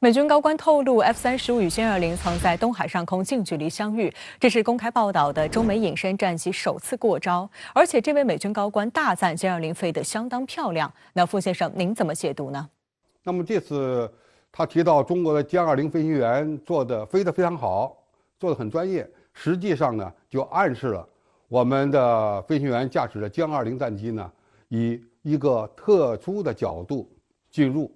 美军高官透露，F-35与歼20曾在东海上空近距离相遇，这是公开报道的中美隐身战机首次过招。而且，这位美军高官大赞歼20飞得相当漂亮。那傅先生，您怎么解读呢？那么这次他提到中国的歼20飞行员飞得非常好，做得很专业，实际上呢，就暗示了我们的飞行员驾驶的歼20战机呢，以一个特殊的角度进入，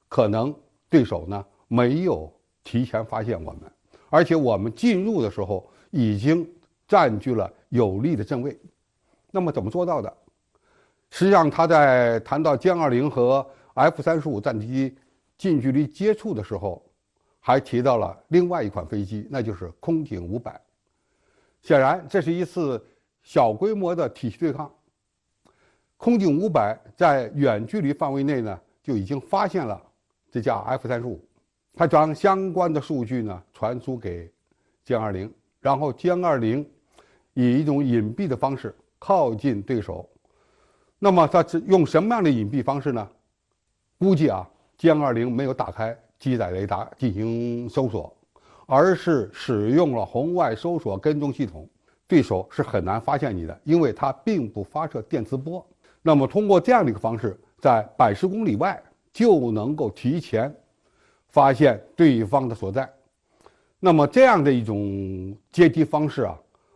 可能对手呢没有提前发现我们，而且我们进入的时候已经占据了有利的阵位。那么怎么做到的？实际上他在谈到歼20和 F-35战机近距离接触的时候，还提到了另外一款飞机，那就是空警500。显然这是一次小规模的体系对抗。空警500在远距离范围内呢，就已经发现了这架 F-35，它将相关的数据呢传输给歼20，然后歼20以一种隐蔽的方式靠近对手。那么它用什么样的隐蔽方式呢？估计歼20没有打开机载雷达进行搜索，而是使用了红外搜索跟踪系统，对手是很难发现你的，因为它并不发射电磁波。那么通过这样的一个方式，在百十公里外就能够提前发现对方的所在。那么这样的一种接机方式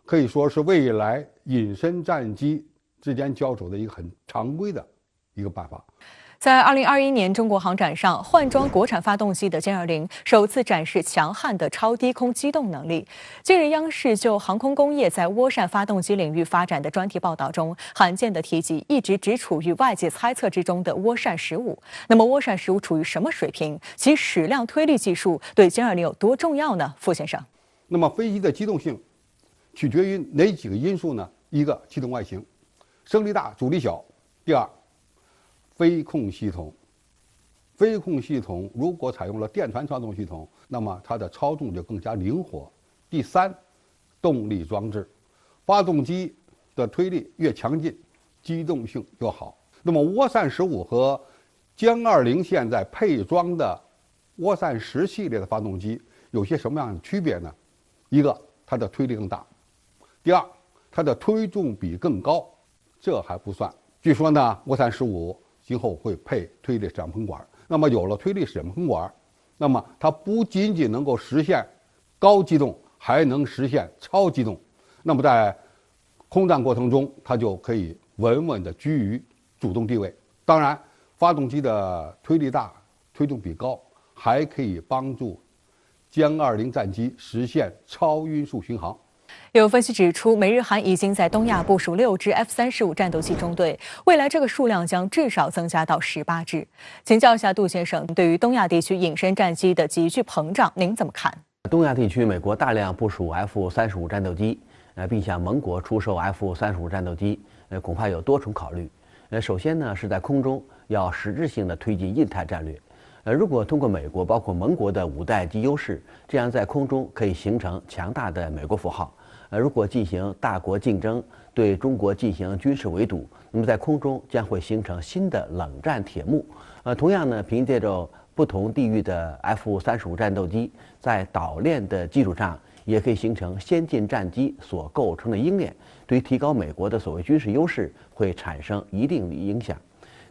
可以说是未来隐身战机之间交手的一个很常规的一个办法。在2021年中国航展上，换装国产发动机的歼20首次展示强悍的超低空机动能力。近日，央视就航空工业在涡扇发动机领域发展的专题报道中，罕见地提及一直只处于外界猜测之中的涡扇15。那么，涡扇15处于什么水平？其矢量推力技术对歼20有多重要呢？傅先生，那么飞机的机动性取决于哪几个因素呢？一个，气动外形，升力大，阻力小；第二，飞控系统，飞控系统如果采用了电传操纵系统，那么它的操纵就更加灵活。第三，动力装置，发动机的推力越强劲，机动性越好。那么涡扇15和歼20现在配装的涡扇10系列的发动机有些什么样的区别呢？一个，它的推力更大；第二，它的推重比更高。这还不算，据说呢，涡扇15今后会配推力闪喷管。那么有了推力闪喷管，那么它不仅仅能够实现高机动，还能实现超机动。那么在空战过程中，它就可以稳稳地居于主动地位。当然，发动机的推力大、推重比高，还可以帮助歼20战机实现超音速巡航。有分析指出，美日韩已经在东亚部署6支 F-35战斗机中队，未来这个数量将至少增加到18支。请教一下杜先生，对于东亚地区隐身战机的急剧膨胀，您怎么看？东亚地区，美国大量部署 F-35战斗机，并向盟国出售 F-35战斗机，恐怕有多重考虑。首先呢，是在空中要实质性的推进印太战略。如果通过美国包括盟国的5代机优势，这样在空中可以形成强大的美国符号。如果进行大国竞争，对中国进行军事围堵，那么在空中将会形成新的冷战铁幕。同样呢，凭借着不同地域的 F-35战斗机，在岛链的基础上，也可以形成先进战机所构成的鹰链，对于提高美国的所谓军事优势会产生一定的影响。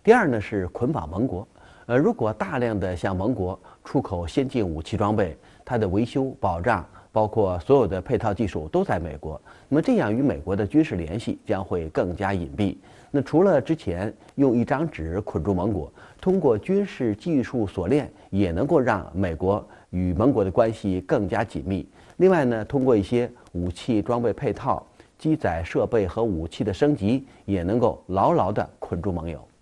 第二呢，是捆绑盟国。如果大量的向盟国出口先进武器装备，它的维修保障，包括所有的配套技术都在美国，那么这样与美国的军事联系将会更加隐蔽。那除了之前用一张纸捆住盟国，通过军事技术锁链也能够让美国与盟国的关系更加紧密。另外呢，通过一些武器装备配套、机载设备和武器的升级，也能够牢牢地捆住盟友。